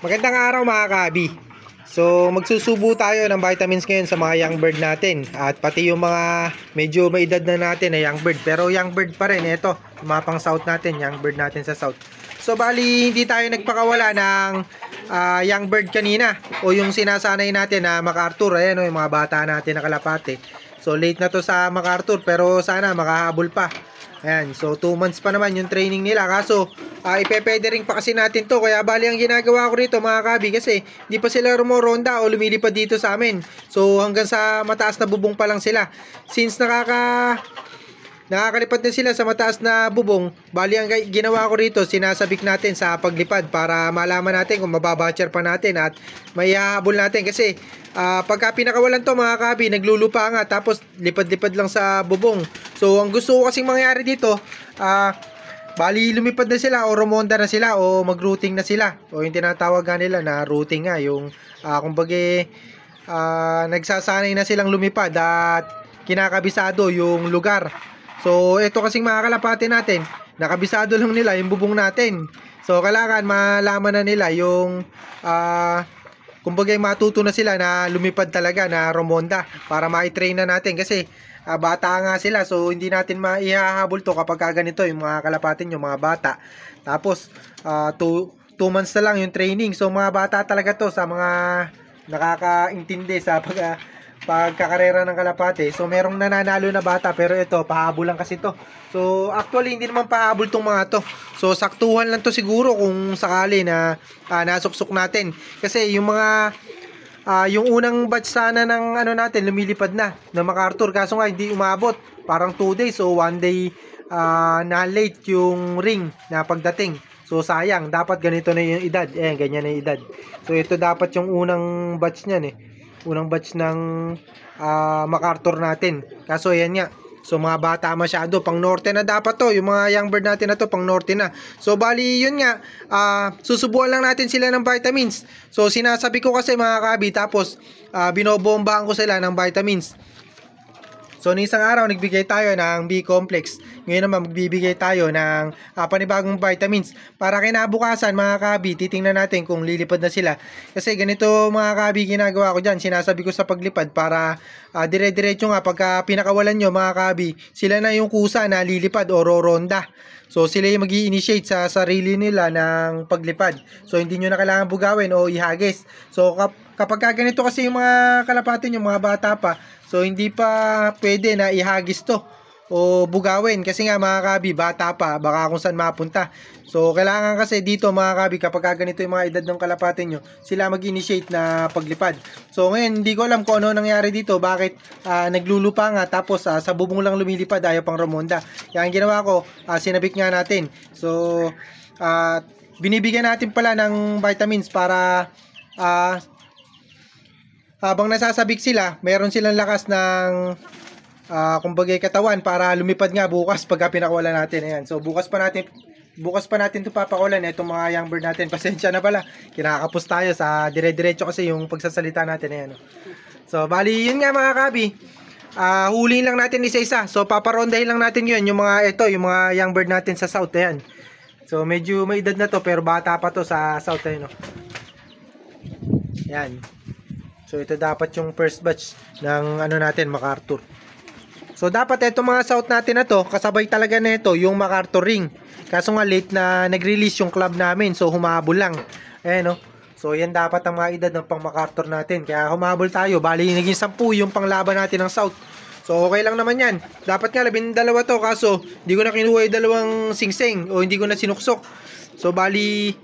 Magandang araw mga kabi. So magsusubo tayo ng vitamins ngayon sa mga young bird natin. At pati yung mga medyo may edad na natin na young bird. Pero young bird pa rin. Ito, mga pang south natin, young bird natin sa south. So bali hindi tayo nagpakawala ng young bird kanina. O yung sinasanay natin na MacArthur. Ayan o, yung mga bata natin na kalapate. So late na to sa MacArthur pero sana makahabol pa. Ayan, so 2 months pa naman yung training nila. Kaso, ipepede rin pa kasi natin to. Kaya bali ang ginagawa ko rito mga kabi kasi di pa sila rumoronda o lumilipad dito sa amin. So hanggang sa mataas na bubong pa lang sila. Since nakakalipad na sila sa mataas na bubong, bali ang ginawa ko rito, sinasabik natin sa paglipad para malaman natin kung mababatcher pa natin at may hahabol natin. Kasi pagka pinakawalan to mga kabi, naglulupa nga tapos lipad-lipad lang sa bubong. So ang gusto ko kasing mangyari dito, bali lumipad na sila o rumonda na sila o mag-routing na sila. O yung tinatawag nga nila na routing nga, yung kumbaga nagsasanay na silang lumipad at kinakabisado yung lugar. So ito kasing mga kalapate natin, nakabisado lang nila yung bubong natin. So kailangan malaman na nila yung kumbaga matuto na sila na lumipad talaga, na rumonda para ma-train na natin. Kasi bata nga sila, so hindi natin maihahabol to kapag ganito yung mga kalapatin, yung mga bata. Tapos 2 months na lang yung training. So mga bata talaga to sa mga nakakaintindi sa pagkakarera ng kalapate. So merong nananalo na bata pero ito pahabol lang kasi to. So actually hindi naman pahabol tong mga to. So saktuhan lang to siguro kung sakali na nasuksok natin. Kasi yung mga yung unang batch sana ng natin lumilipad na MacArthur, kaso nga hindi umabot. Parang 2 days o 1 day na late yung ring na pagdating. So sayang, dapat ganito na yung edad. Ganyan na yung edad. So ito dapat yung unang batch niyan unang batch ng MacArthur natin. Kaso yan nga, so mga bata masyado, pang norte na dapat to. Yung mga young bird natin na to pang norte na. So bali yun nga, susubuan lang natin sila ng vitamins. So sinasabi ko kasi mga kabi, tapos binobombahan ko sila ng vitamins. So isang araw nagbigay tayo ng B-complex. Ngayon naman magbibigay tayo ng panibagong vitamins. Para kinabukasan mga kabi, titingnan natin kung lilipad na sila. Kasi ganito mga kabi ginagawa ko dyan. Sinasabi ko sa paglipad para dire-diretso nga pagka pinakawalan nyo mga kabi, sila na yung kusa na lilipad o roronda. So sila yung mag-i-initiate sa sarili nila ng paglipad. So hindi nyo na kailangan bugawin o ihagis. So kapag ganito kasi yung mga kalapatin, yung mga bata pa, so hindi pa pwede na ihagis to o bugawin. Kasi nga mga kabi, bata pa, baka kung saan mapunta. So kailangan kasi dito mga kabi, kapag ganito yung mga edad ng kalapatin nyo, sila mag-initiate na paglipad. So ngayon, hindi ko alam kung ano nangyari dito. Bakit naglulupa nga, tapos sa bubong lang lumilipad, ayaw pang rumonda. Kaya ang ginawa ko, sinabik nga natin. So binibigyan natin pala ng vitamins para habang nasasabik sila, meron silang lakas ng kumbaga katawan para lumipad nga bukas pagka pinakawalan natin. Ayan. So bukas pa natin ito papakawalan itong mga young bird natin. Pasensya na pala, kinakapos tayo sa dire-diretso kasi yung pagsasalita natin. Ayan. So bali yun nga mga kabi, huliin lang natin isa-isa. So paparondahin lang natin yun, yung mga young bird natin sa south. Ayan. So medyo may edad na to pero bata pa to sa south. Ayan. Ayan. So ito dapat yung first batch ng natin, MacArthur. So dapat itong mga south natin na to, kasabay talaga nito yung MacArthur ring. Kaso nga late na nag-release yung club namin, so humabol lang. Ayan So yan dapat ang mga edad ng pang MacArthur natin. Kaya humabol tayo, bali naging 10 yung panglaban natin ng south. So okay lang naman yan. Dapat nga 12 to, kaso hindi ko na kinuha yung 2 singsing o hindi ko na sinuksok. So bali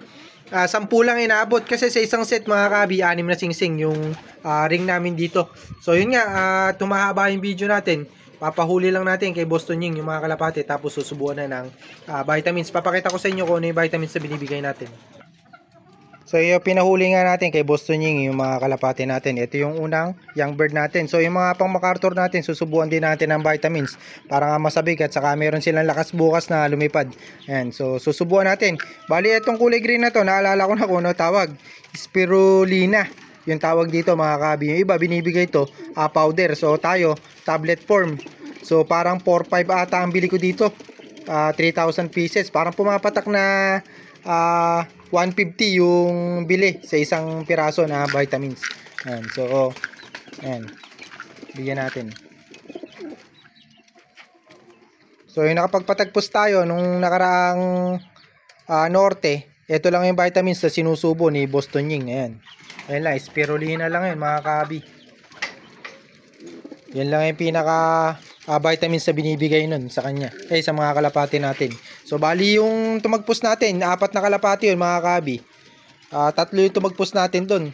10 lang inaabot kasi sa isang set mga kabi, 6 na singsing yung ring namin dito. So yun nga, tumahaba yung video natin. Papahuli lang natin kay Boston Ying yung mga kalapate, tapos susubuan na ng vitamins. Papakita ko sa inyo kung ano yung vitamins na binibigay natin. So yung pinahuli nga natin kay Boston Ying yung mga kalapate natin. Ito yung unang young bird natin. So yung mga pang MacArthur natin, susubuan din natin ng vitamins para nga masabik at saka meron silang lakas bukas na lumipad. Ayan, so susubuan natin. Bali itong kulay green na to, naalala ko na kung ano tawag, spirulina yung tawag dito mga kabi. Yung iba binibigay to powder. So tayo tablet form. So parang 4-5 ata ang bili ko dito. 3,000 pieces. Parang pumapatak na 150 yung bili sa isang piraso na vitamins. Ayan. So, ayan. Bigyan natin. So, yung nakapagpatagpos tayo nung nakaraang norte, ito lang yung vitamins na sinusubo ni Boston Ying. Ayan. Ayan lang, spirulina lang yun mga kabi. Yan lang yung pinaka vitamins na binibigay nun sa kanya. Sa mga kalapati natin. So, bali yung tumagpos natin, 4 na kalapati yun mga kabi. 3 yung tumagpos natin dun.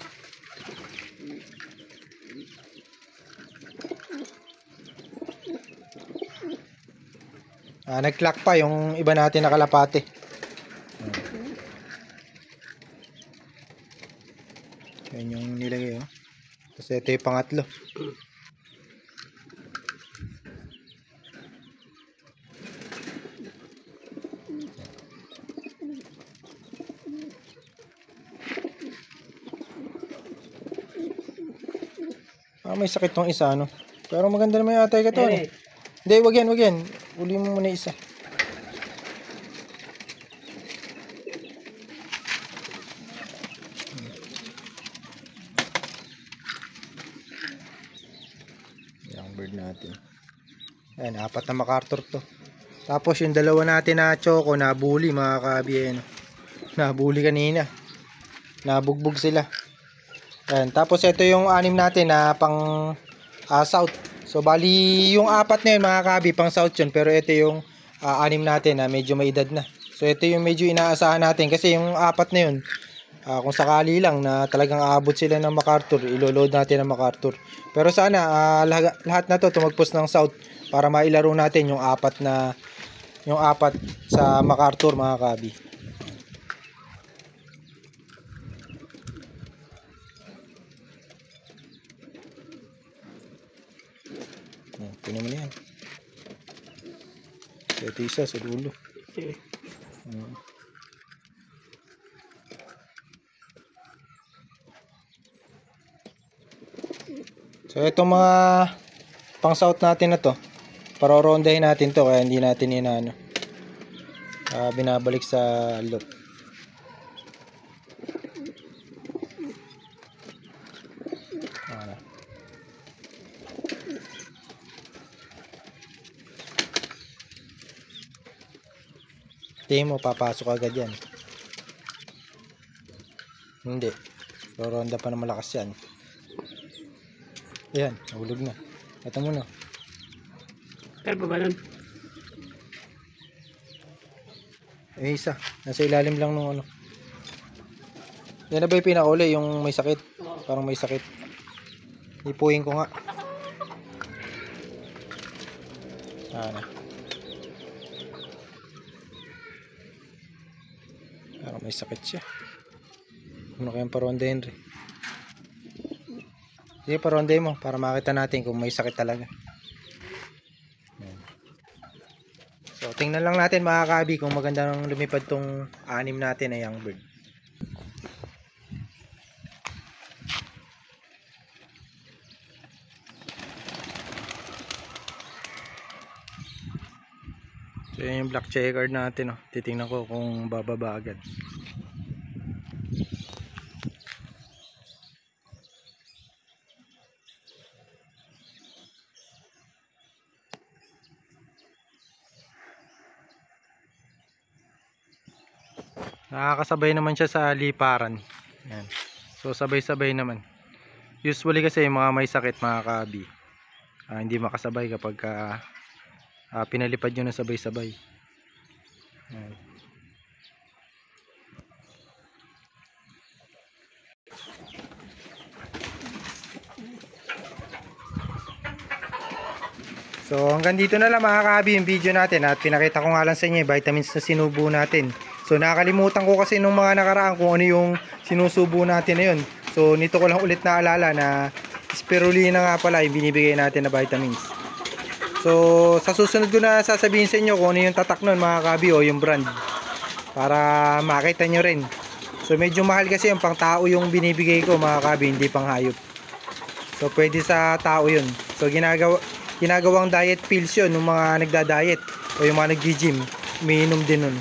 Nag-clock pa yung iba natin na kalapati. Yan yung nilagay. Tapos ito yung pangatlo. May sakit tong isa, no? Pero maganda naman yata yung katawan. Hindi, wag yan. Uli mo muna isa. Yung bird natin. Ayan, 4 na MacArthur to. Tapos yung dalawa natin na choco, nabuli mga kabi. Nabuli kanina. Nabugbog sila. Ayan, tapos ito yung 6 natin na pang south. So bali yung 4 na yun mga kabi pang south yun. Pero ito yung 6 natin na medyo may edad na. So ito yung medyo inaasahan natin. Kasi yung 4 na yun, kung sakali lang na talagang aabot sila ng MacArthur, ilo-load natin ng MacArthur. Pero sana lahat na to tumagpos ng south para mailaro natin yung 4 sa MacArthur mga kabi. Kunin mo na yan. Ito isa sa dulo. So itong mga pang south natin na to, parorondahin natin to kaya hindi natin binabalik sa loop. Tingin mo papasok agad yan. Hindi. Roronda pa na malakas yan. Yan, nahulog na. Ito muna. Kaya pa ba nun? Isa. Nasa ilalim lang nung Yan na ba yung pinakauli? Yung may sakit? Parang may sakit. Ipuin ko nga. Parang may sakit siya. Ano kayang parondahin rin? Sige, parondahin mo para makita natin kung may sakit talaga. So, tingnan lang natin mga kabi kung maganda nang lumipad tong 6 natin na young bird. So, yan yung black checkered natin. Titingnan ko kung bababa agad. Nakakasabay naman siya sa liparan. Yan. So sabay-sabay naman. Usually kasi yung mga may sakit mga kabi, hindi makasabay kapag pinalipad nyo na sabay-sabay. Yan. So hanggang dito na lang mga kabi yung video natin at pinakita ko nga lang sa inyo yung vitamins na sinubo natin. So nakakalimutan ko kasi nung mga nakaraan kung ano yung sinusubo natin na yun. So nito ko lang ulit naalala na spirulina nga pala yung binibigay natin na vitamins. So sa susunod ko na sasabihin sa inyo kung ano yung tatak nun mga kabi o yung brand, para makita nyo rin. So medyo mahal kasi yung pang tao yung binibigay ko mga kabi, hindi pang hayop. So pwede sa tao yun. So ginagawang diet pills yun ng mga nagda-diet o yung mga nag-gym, umiinom din nun.